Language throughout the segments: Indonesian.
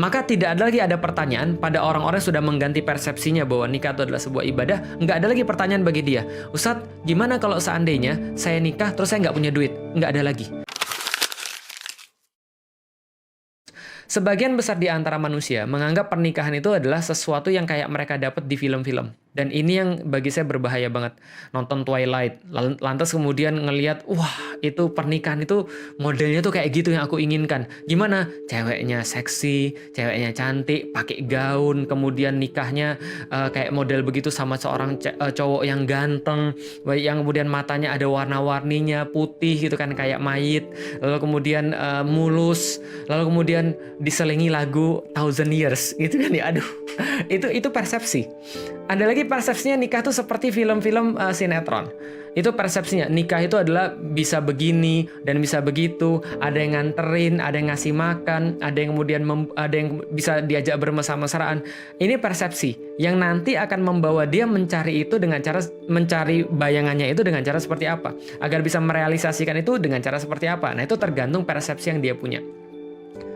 Maka tidak ada lagi ada pertanyaan pada orang-orang yang sudah mengganti persepsinya bahwa nikah itu adalah sebuah ibadah. Nggak ada lagi pertanyaan bagi dia. Ustadz, gimana kalau seandainya saya nikah terus saya nggak punya duit? Nggak ada lagi. Sebagian besar di antara manusia menganggap pernikahan itu adalah sesuatu yang kayak mereka dapat di film-film. Dan ini yang bagi saya berbahaya banget. Nonton Twilight, lantas kemudian ngelihat, wah itu pernikahan itu modelnya tuh kayak gitu yang aku inginkan. Gimana? Ceweknya seksi, ceweknya cantik, pakai gaun, kemudian nikahnya kayak model begitu sama seorang cowok yang ganteng, yang kemudian matanya ada warna-warninya, putih gitu kan kayak mayit, lalu kemudian mulus, lalu kemudian diselingi lagu Thousand Years gitu kan ya. Aduh, itu persepsi. Ada lagi persepsinya nikah tuh seperti film-film sinetron. Itu persepsinya nikah itu adalah bisa begini dan bisa begitu. Ada yang nganterin, ada yang ngasih makan, ada yang kemudian ada yang bisa diajak bermesra-mesraan. Ini persepsi yang nanti akan membawa dia mencari itu dengan cara mencari bayangannya itu dengan cara seperti apa, agar bisa merealisasikan itu dengan cara seperti apa. Nah itu tergantung persepsi yang dia punya.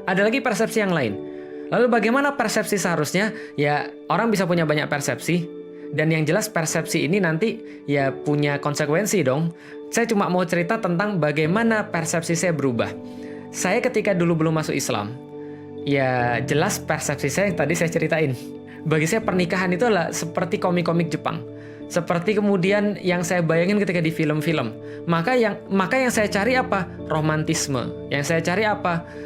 Ada lagi persepsi yang lain. Lalu bagaimana persepsi seharusnya? Ya, orang bisa punya banyak persepsi. Dan yang jelas persepsi ini nanti ya punya konsekuensi dong. Saya cuma mau cerita tentang bagaimana persepsi saya berubah. Saya ketika dulu belum masuk Islam, ya jelas persepsi saya yang tadi saya ceritain. Bagi saya pernikahan itu adalah seperti komik-komik Jepang. Seperti kemudian yang saya bayangin ketika di film-film. Maka yang saya cari apa? Romantisme. Yang saya cari apa?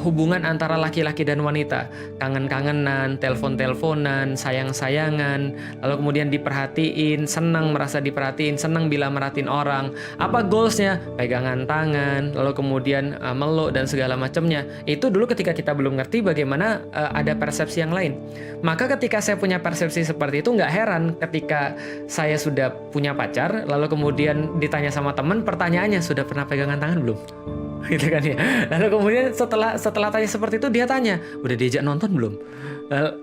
Hubungan antara laki-laki dan wanita. Kangen-kangenan, telepon-teleponan, sayang-sayangan, lalu kemudian diperhatiin, senang merasa diperhatiin, senang bila merhatiin orang. Apa goalsnya? Pegangan tangan, lalu kemudian meluk dan segala macamnya. Itu dulu ketika kita belum ngerti bagaimana ada persepsi yang lain. Maka ketika saya punya persepsi seperti itu, nggak heran ketika saya sudah punya pacar, lalu kemudian ditanya sama teman, pertanyaannya, sudah pernah pegangan tangan belum? Gitu kan ya. Lalu kemudian setelah tanya seperti itu, dia tanya, udah diajak nonton belum?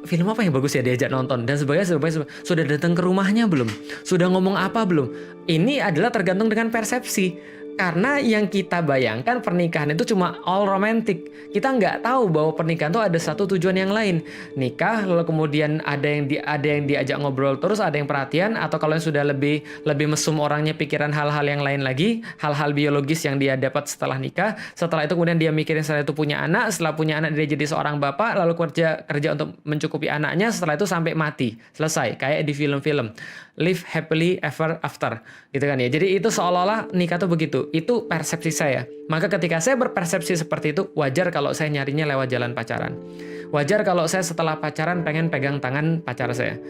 Film apa yang bagus ya diajak nonton? Dan sebagainya. Sudah datang ke rumahnya belum? Sudah ngomong apa belum? Ini adalah tergantung dengan persepsi. Karena yang kita bayangkan pernikahan itu cuma all romantic. Kita nggak tahu bahwa pernikahan itu ada satu tujuan yang lain. Nikah, lalu kemudian ada yang diajak ngobrol terus, ada yang perhatian, atau kalau yang sudah lebih mesum orangnya pikiran hal-hal yang lain lagi, hal-hal biologis yang dia dapat setelah nikah. Setelah itu kemudian dia mikirin setelah itu punya anak, setelah punya anak dia jadi seorang bapak, lalu kerja untuk mencukupi anaknya, setelah itu sampai mati. Selesai, kayak di film-film. Live happily ever after, gitu kan ya. Jadi itu seolah-olah nikah tuh begitu. Itu persepsi saya. Maka ketika saya berpersepsi seperti itu, wajar kalau saya nyarinya lewat jalan pacaran. Wajar kalau saya setelah pacaran pengen pegang tangan pacar saya.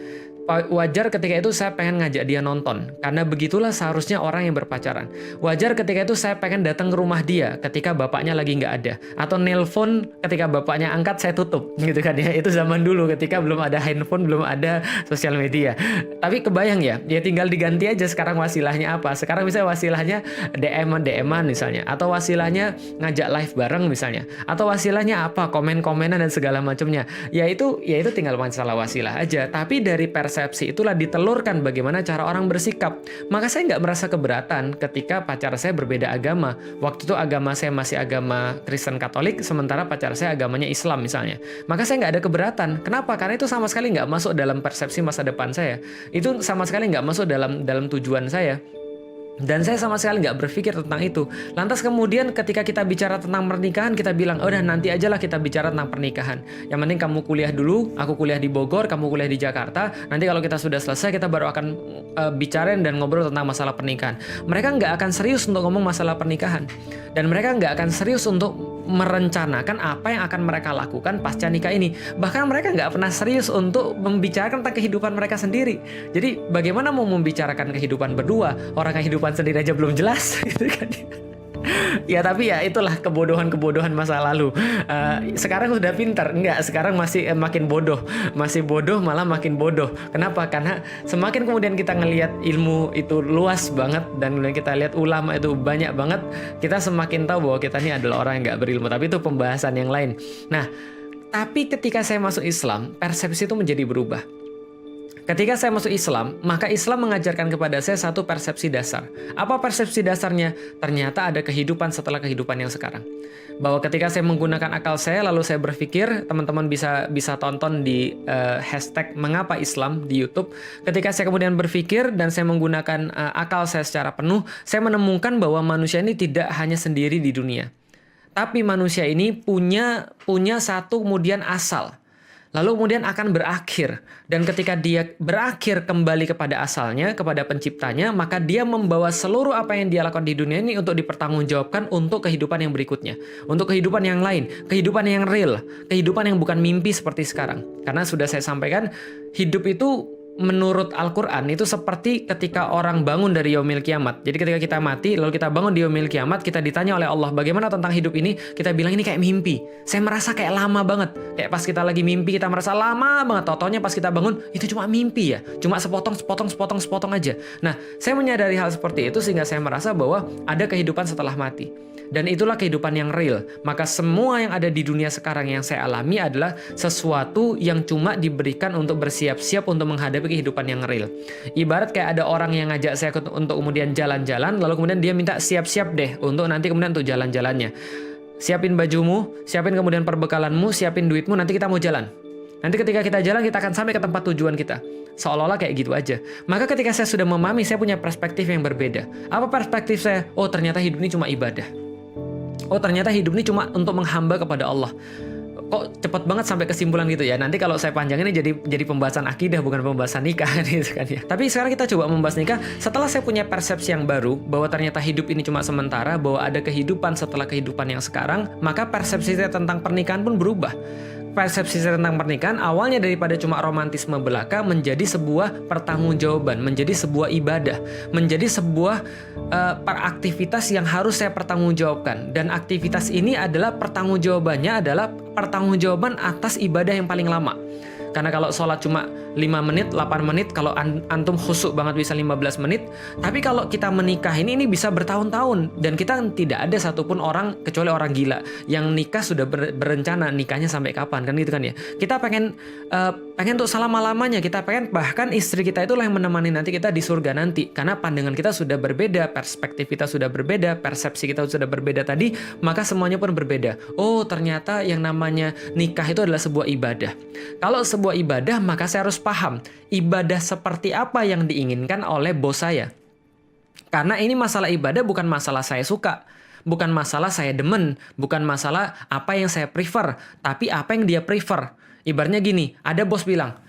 Wajar ketika itu saya pengen ngajak dia nonton, karena begitulah seharusnya orang yang berpacaran. Wajar ketika itu saya pengen datang ke rumah dia ketika bapaknya lagi nggak ada, atau nelpon ketika bapaknya angkat saya tutup, gitu kan ya. Itu zaman dulu ketika belum ada handphone, belum ada sosial media. Tapi kebayang ya tinggal diganti aja sekarang wasilahnya apa. Sekarang misalnya wasilahnya DM-an misalnya, atau wasilahnya ngajak live bareng misalnya, atau wasilahnya apa, komen-komenan dan segala macamnya. Ya itu tinggal masalah wasilah aja. Tapi dari persepsi itulah ditelurkan bagaimana cara orang bersikap. Maka saya nggak merasa keberatan ketika pacar saya berbeda agama. Waktu itu agama saya masih agama Kristen Katolik, sementara pacar saya agamanya Islam misalnya. Maka saya nggak ada keberatan. Kenapa? Karena itu sama sekali nggak masuk dalam persepsi masa depan saya. Itu sama sekali nggak masuk dalam tujuan saya. Dan saya sama sekali nggak berpikir tentang itu. Lantas kemudian ketika kita bicara tentang pernikahan, kita bilang, udah nanti aja lah kita bicara tentang pernikahan. Yang penting kamu kuliah dulu, aku kuliah di Bogor, kamu kuliah di Jakarta. Nanti kalau kita sudah selesai, kita baru akan bicarain dan ngobrol tentang masalah pernikahan. Mereka nggak akan serius untuk ngomong masalah pernikahan. Dan mereka nggak akan serius untuk merencanakan apa yang akan mereka lakukan pasca nikah ini. Bahkan mereka nggak pernah serius untuk membicarakan tentang kehidupan mereka sendiri. Jadi bagaimana mau membicarakan kehidupan berdua? Orang kehidupan sendiri aja belum jelas, gitu kan? Ya tapi ya itulah kebodohan masa lalu. Sekarang udah pintar, enggak? Sekarang masih makin bodoh, masih bodoh malah makin bodoh. Kenapa? Karena semakin kemudian kita ngelihat ilmu itu luas banget dan kemudian kita lihat ulama itu banyak banget, kita semakin tahu bahwa kita ini adalah orang yang nggak berilmu. Tapi itu pembahasan yang lain. Nah, tapi ketika saya masuk Islam, persepsi itu menjadi berubah. Ketika saya masuk Islam, maka Islam mengajarkan kepada saya satu persepsi dasar. Apa persepsi dasarnya? Ternyata ada kehidupan setelah kehidupan yang sekarang. Bahwa ketika saya menggunakan akal saya, lalu saya berpikir, teman-teman bisa tonton di hashtag Mengapa Islam di YouTube. Ketika saya kemudian berpikir dan saya menggunakan akal saya secara penuh, saya menemukan bahwa manusia ini tidak hanya sendiri di dunia. Tapi manusia ini punya satu kemudian asal. Lalu kemudian akan berakhir. Dan ketika dia berakhir kembali kepada asalnya, kepada penciptanya, maka dia membawa seluruh apa yang dia lakukan di dunia ini untuk dipertanggungjawabkan untuk kehidupan yang berikutnya. Untuk kehidupan yang lain, kehidupan yang real, kehidupan yang bukan mimpi seperti sekarang. Karena sudah saya sampaikan, hidup itu menurut Al-Quran itu seperti ketika orang bangun dari yaumil kiamat. Jadi ketika kita mati, lalu kita bangun di yaumil kiamat, kita ditanya oleh Allah, bagaimana tentang hidup ini? Kita bilang ini kayak mimpi. Saya merasa kayak lama banget. Kayak pas kita lagi mimpi, kita merasa lama banget. Tau-taunya pas kita bangun, itu cuma mimpi ya. Cuma sepotong aja. Nah, saya menyadari hal seperti itu sehingga saya merasa bahwa ada kehidupan setelah mati. Dan itulah kehidupan yang real. Maka semua yang ada di dunia sekarang yang saya alami adalah sesuatu yang cuma diberikan untuk bersiap-siap untuk menghadapi kehidupan yang real. Ibarat kayak ada orang yang ngajak saya untuk kemudian jalan-jalan, lalu kemudian dia minta siap-siap deh untuk nanti kemudian untuk jalan-jalannya. Siapin bajumu, siapin kemudian perbekalanmu, siapin duitmu, nanti kita mau jalan. Nanti ketika kita jalan, kita akan sampai ke tempat tujuan kita. Seolah-olah kayak gitu aja. Maka ketika saya sudah memahami, saya punya perspektif yang berbeda. Apa perspektif saya? Oh, ternyata hidup ini cuma ibadah. Oh, ternyata hidup ini cuma untuk menghamba kepada Allah. Kok cepet banget sampai kesimpulan gitu ya. Nanti kalau saya panjangin ini jadi pembahasan akidah, bukan pembahasan nikah gitu kan ya. Tapi sekarang kita coba membahas nikah. Setelah saya punya persepsi yang baru bahwa ternyata hidup ini cuma sementara, bahwa ada kehidupan setelah kehidupan yang sekarang, maka persepsi saya tentang pernikahan pun berubah. Persepsi saya tentang pernikahan awalnya daripada cuma romantisme belaka menjadi sebuah pertanggungjawaban, menjadi sebuah ibadah, menjadi sebuah peraktivitas yang harus saya pertanggungjawabkan. Dan aktivitas ini adalah pertanggungjawabannya adalah pertanggungjawaban atas ibadah yang paling lama. Karena kalau sholat cuma 5 menit, 8 menit, kalau antum khusyuk banget bisa 15 menit. Tapi kalau kita menikah ini bisa bertahun-tahun. Dan kita tidak ada satupun orang, kecuali orang gila, yang nikah sudah berencana nikahnya sampai kapan, kan gitu kan ya. Kita pengen untuk selama-lamanya, kita pengen bahkan istri kita itulah yang menemani nanti kita di surga nanti. Karena pandangan kita sudah berbeda, perspektif kita sudah berbeda, persepsi kita sudah berbeda tadi, maka semuanya pun berbeda. Oh, ternyata yang namanya nikah itu adalah sebuah ibadah. Kalau sebuah ibadah, maka saya harus paham ibadah seperti apa yang diinginkan oleh bos saya. Karena ini masalah ibadah bukan masalah saya suka, bukan masalah saya demen, bukan masalah apa yang saya prefer, tapi apa yang dia prefer. Ibaratnya gini, ada bos bilang,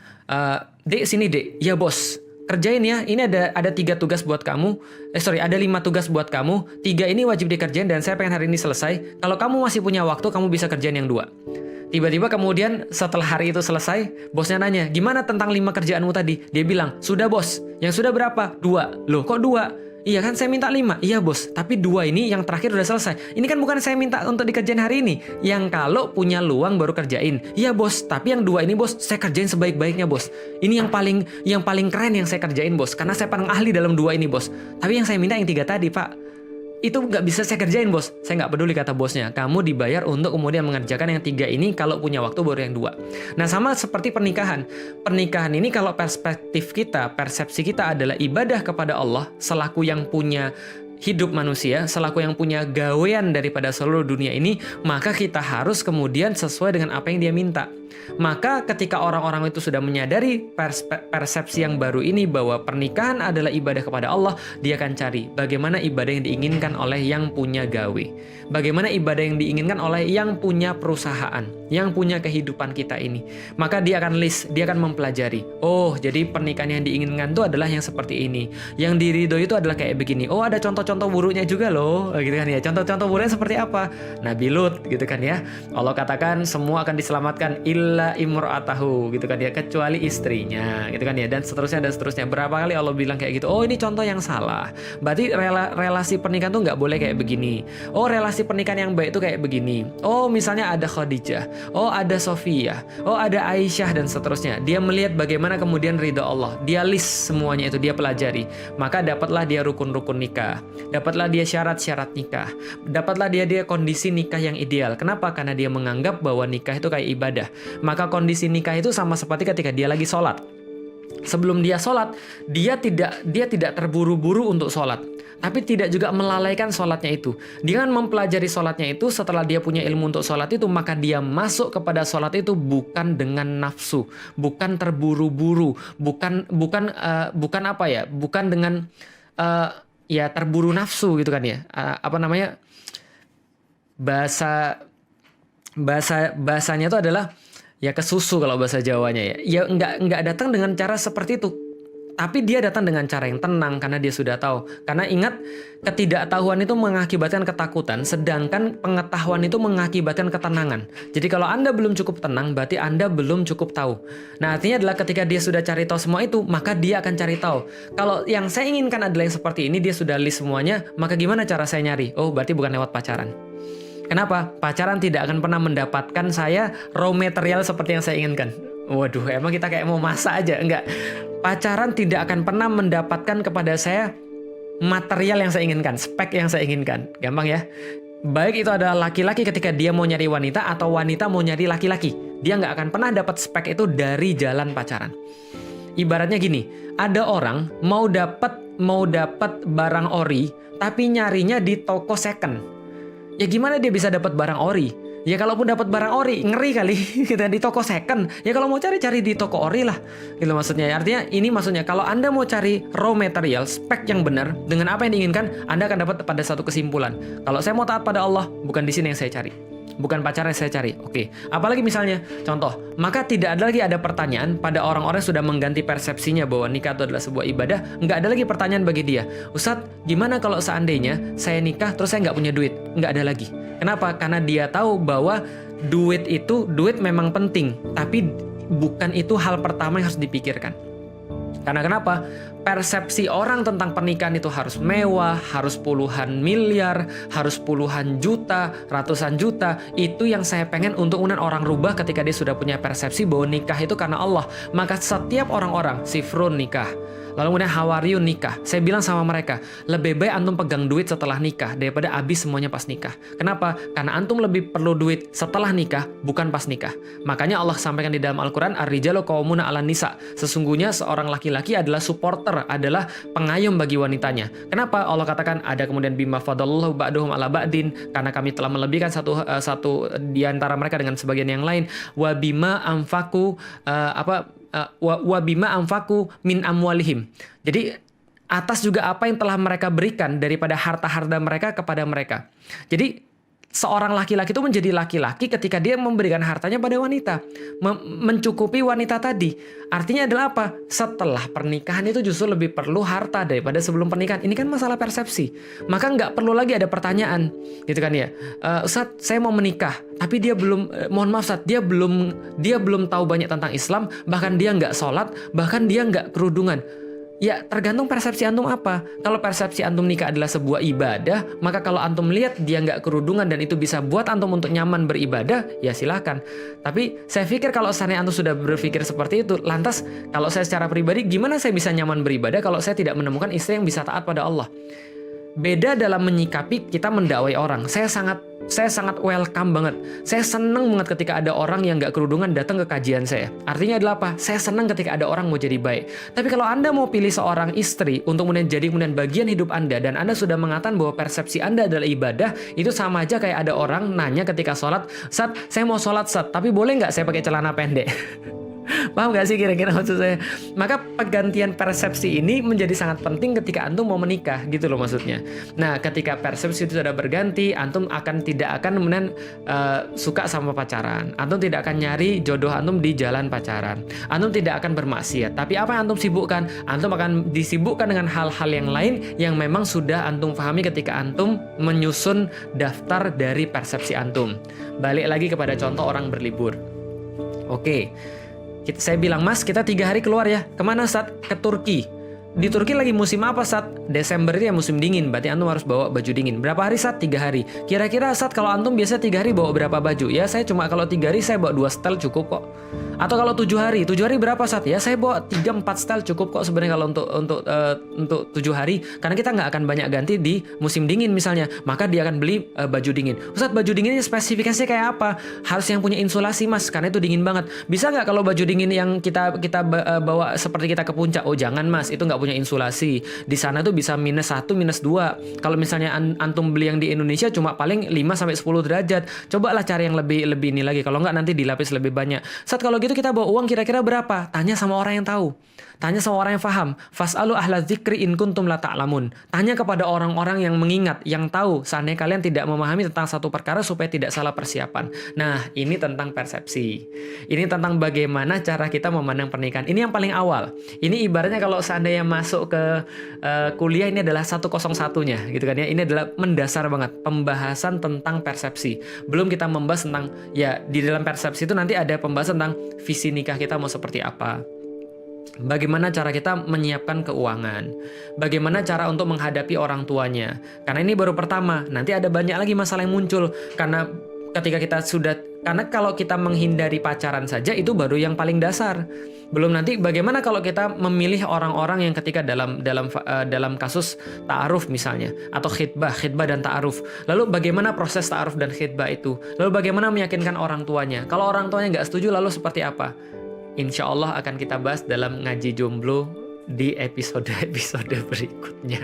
Dek sini dek, ya bos, kerjain ya, ini ada 3 tugas buat kamu, ada 5 tugas buat kamu, 3 ini wajib dikerjain dan saya pengen hari ini selesai. Kalau kamu masih punya waktu, kamu bisa kerjain yang 2. Tiba-tiba kemudian setelah hari itu selesai, bosnya nanya, gimana tentang 5 kerjaanmu tadi? Dia bilang, sudah bos. Yang sudah berapa? 2. Loh kok 2? Iya kan saya minta 5. Iya bos, tapi 2 ini yang terakhir udah selesai. Ini kan bukan saya minta untuk dikerjain hari ini. Yang kalau punya luang baru kerjain. Iya bos, tapi yang 2 ini bos, saya kerjain sebaik-baiknya bos. Ini yang paling keren yang saya kerjain bos. Karena saya paling ahli dalam 2 ini bos. Tapi yang saya minta yang 3 tadi pak, itu nggak bisa saya kerjain bos. Saya nggak peduli kata bosnya. Kamu dibayar untuk kemudian mengerjakan yang 3 ini. Kalau punya waktu baru yang 2. Nah sama seperti pernikahan. Pernikahan ini kalau perspektif kita, persepsi kita adalah ibadah kepada Allah selaku yang punya hidup manusia, selaku yang punya gawean daripada seluruh dunia ini, maka kita harus kemudian sesuai dengan apa yang dia minta. Maka ketika orang-orang itu sudah menyadari persepsi yang baru ini bahwa pernikahan adalah ibadah kepada Allah, dia akan cari bagaimana ibadah yang diinginkan oleh yang punya gawe. Bagaimana ibadah yang diinginkan oleh yang punya perusahaan, yang punya kehidupan kita ini. Maka dia akan list, dia akan mempelajari. Oh, jadi pernikahan yang diinginkan itu adalah yang seperti ini. Yang diridhoi itu adalah kayak begini. Oh, ada contoh-contoh buruknya juga loh, gitu kan ya. Contoh-contoh buruknya seperti apa? Nabi Lut, gitu kan ya. Allah katakan semua akan diselamatkan illa imra'atahu, gitu kan ya, kecuali istrinya, gitu kan ya, dan seterusnya dan seterusnya. Berapa kali Allah bilang kayak gitu? Oh, ini contoh yang salah. Berarti relasi pernikahan tuh nggak boleh kayak begini. Oh, relasi pernikahan yang baik itu kayak begini. Oh, misalnya ada Khadijah, oh ada Sofia, oh ada Aisyah dan seterusnya. Dia melihat bagaimana kemudian ridha Allah. Dia list semuanya itu, dia pelajari. Maka dapatlah dia rukun-rukun nikah, dapatlah dia syarat-syarat nikah, dapatlah dia kondisi nikah yang ideal. Kenapa? Karena dia menganggap bahwa nikah itu kayak ibadah. Maka kondisi nikah itu sama seperti ketika dia lagi sholat. Sebelum dia sholat, dia tidak terburu-buru untuk sholat, tapi tidak juga melalaikan sholatnya itu. Dengan mempelajari sholatnya itu, setelah dia punya ilmu untuk sholat itu, maka dia masuk kepada sholat itu bukan dengan nafsu, bukan terburu-buru, bukan dengan ya terburu nafsu gitu kan ya. Bahasanya itu adalah ya kesusu kalau bahasa Jawanya ya. Ya nggak datang dengan cara seperti itu. Tapi dia datang dengan cara yang tenang karena dia sudah tahu. Karena ingat, ketidaktahuan itu mengakibatkan ketakutan, sedangkan pengetahuan itu mengakibatkan ketenangan. Jadi kalau Anda belum cukup tenang, berarti Anda belum cukup tahu. Nah, artinya adalah ketika dia sudah cari tahu semua itu, maka dia akan cari tahu. Kalau yang saya inginkan adalah yang seperti ini, dia sudah list semuanya, maka gimana cara saya nyari? Oh, berarti bukan lewat pacaran. Kenapa? Pacaran tidak akan pernah mendapatkan saya raw material seperti yang saya inginkan. Waduh, emang kita kayak mau masak aja? Enggak. Pacaran tidak akan pernah mendapatkan kepada saya material yang saya inginkan, spek yang saya inginkan. Gampang ya? Baik itu adalah laki-laki ketika dia mau nyari wanita atau wanita mau nyari laki-laki. Dia nggak akan pernah dapat spek itu dari jalan pacaran. Ibaratnya gini, ada orang mau dapat barang ori, tapi nyarinya di toko second. Ya gimana dia bisa dapat barang ori? Ya kalaupun dapat barang ori, ngeri kali kita di toko second. Ya kalau mau cari di toko ori lah. Gitu maksudnya. Artinya ini maksudnya kalau Anda mau cari raw material, spek yang benar dengan apa yang diinginkan, Anda akan dapat pada satu kesimpulan. Kalau saya mau taat pada Allah, bukan di sini yang saya cari. Bukan pacaran yang saya cari. Oke. Apalagi misalnya, contoh, maka tidak ada pertanyaan pada orang-orang yang sudah mengganti persepsinya bahwa nikah itu adalah sebuah ibadah. Nggak ada lagi pertanyaan bagi dia. Ustadz, gimana kalau seandainya saya nikah terus saya nggak punya duit? Nggak ada lagi. Kenapa? Karena dia tahu bahwa duit memang penting, tapi bukan itu hal pertama yang harus dipikirkan. Karena kenapa? Persepsi orang tentang pernikahan itu harus mewah, harus puluhan miliar, harus puluhan juta, ratusan juta. Itu yang saya pengen untuk kemudian orang rubah ketika dia sudah punya persepsi bahwa nikah itu karena Allah. Maka setiap orang-orang, Sifrun nikah, lalu kemudian Hawariyun nikah. Saya bilang sama mereka, lebih baik antum pegang duit setelah nikah daripada habis semuanya pas nikah. Kenapa? Karena antum lebih perlu duit setelah nikah, bukan pas nikah. Makanya Allah sampaikan di dalam Al-Quran, Ar-rijalu qawwamuna 'alan nisa. Sesungguhnya seorang laki-laki adalah supporter, adalah pengayom bagi wanitanya. Kenapa? Allah katakan ada kemudian bima fadallahu ba'duhum 'ala ba'din, karena kami telah melebihkan satu di antara mereka dengan sebagian yang lain. Wa bima anfaku wabima anfaku min amwalihim. Jadi atas juga apa yang telah mereka berikan daripada harta-harta mereka kepada mereka. Jadi seorang laki-laki itu menjadi laki-laki ketika dia memberikan hartanya pada wanita, mencukupi wanita tadi. Artinya adalah apa? Setelah pernikahan itu justru lebih perlu harta daripada sebelum pernikahan. Ini kan masalah persepsi. Maka nggak perlu lagi ada pertanyaan, gitu kan ya. Ustadz, saya mau menikah, tapi dia belum, mohon maaf Ustadz, dia belum tahu banyak tentang Islam, bahkan dia nggak sholat, bahkan dia nggak kerudungan. Ya tergantung persepsi antum apa. Kalau persepsi antum nikah adalah sebuah ibadah, maka kalau antum lihat dia nggak kerudungan dan itu bisa buat antum untuk nyaman beribadah, ya silahkan. Tapi saya pikir kalau seandainya antum sudah berpikir seperti itu, lantas kalau saya secara pribadi, gimana saya bisa nyaman beribadah kalau saya tidak menemukan istri yang bisa taat pada Allah? Beda dalam menyikapi kita mendakwai orang. Saya sangat welcome banget. Saya senang banget ketika ada orang yang nggak kerudungan datang ke kajian saya. Artinya adalah apa? Saya senang ketika ada orang mau jadi baik. Tapi kalau Anda mau pilih seorang istri untuk kemudian bagian hidup Anda, dan Anda sudah mengatakan bahwa persepsi Anda adalah ibadah, itu sama aja kayak ada orang nanya ketika sholat, Ustadz, saya mau sholat Ustadz, tapi boleh nggak saya pakai celana pendek? Paham gak sih kira-kira maksud saya? Maka pergantian persepsi ini menjadi sangat penting ketika antum mau menikah, gitu loh maksudnya. Nah, ketika persepsi itu sudah berganti, antum tidak akan kemudian suka sama pacaran. Antum tidak akan nyari jodoh antum di jalan pacaran. Antum tidak akan bermaksiat. Tapi apa yang antum sibukkan? Antum akan disibukkan dengan hal-hal yang lain yang memang sudah antum pahami ketika antum menyusun daftar dari persepsi antum. Balik lagi kepada contoh orang berlibur. Oke. Saya bilang, Mas, kita 3 hari keluar ya. Kemana, Ustadz? Ke Turki. Di Turki lagi musim apa, Ustadz? Desember itu ya musim dingin. Berarti antum harus bawa baju dingin. Berapa hari, Ustadz? 3 hari. Kira-kira, Ustadz, kalau antum biasa 3 hari bawa berapa baju? Ya, saya cuma kalau 3 hari saya bawa 2 setel cukup kok. Atau kalau 7 hari berapa saat ya? Saya bawa 3-4 style cukup kok sebenarnya kalau untuk 7 hari, karena kita nggak akan banyak ganti di musim dingin misalnya. Maka dia akan beli baju dingin. Ustadz, baju dinginnya spesifikasinya kayak apa? Harus yang punya insulasi mas, karena itu dingin banget. Bisa nggak kalau baju dingin yang kita bawa seperti kita ke puncak? Oh jangan mas, itu nggak punya insulasi. Di sana tuh bisa -1, -2. Kalau misalnya antum beli yang di Indonesia cuma paling 5-10 derajat. Cobalah cari yang lebih ini lagi. Kalau nggak nanti dilapis lebih banyak. Saat kalau gitu kita bawa uang kira-kira berapa? Tanya sama orang yang tahu. Tanya sama orang yang paham. Fas'alu ahla dzikri in kuntum la ta'lamun. Tanya kepada orang-orang yang mengingat, yang tahu seandainya kalian tidak memahami tentang satu perkara supaya tidak salah persiapan. Nah, ini tentang persepsi. Ini tentang bagaimana cara kita memandang pernikahan. Ini yang paling awal. Ini ibaratnya kalau seandainya masuk ke kuliah, ini adalah 101-nya gitu kan ya. Ini adalah mendasar banget pembahasan tentang persepsi. Belum kita membahas tentang ya di dalam persepsi itu nanti ada pembahasan tentang visi nikah kita mau seperti apa. Bagaimana cara kita menyiapkan keuangan, bagaimana cara untuk menghadapi orang tuanya. Karena ini baru pertama, nanti ada banyak lagi masalah yang muncul. Karena kalau kita menghindari pacaran saja itu baru yang paling dasar. Belum nanti bagaimana kalau kita memilih orang-orang yang ketika dalam kasus ta'aruf misalnya, atau khitbah dan ta'aruf. Lalu bagaimana proses ta'aruf dan khitbah itu? Lalu bagaimana meyakinkan orang tuanya? Kalau orang tuanya nggak setuju lalu seperti apa? Insya Allah akan kita bahas dalam ngaji jomblo di episode berikutnya.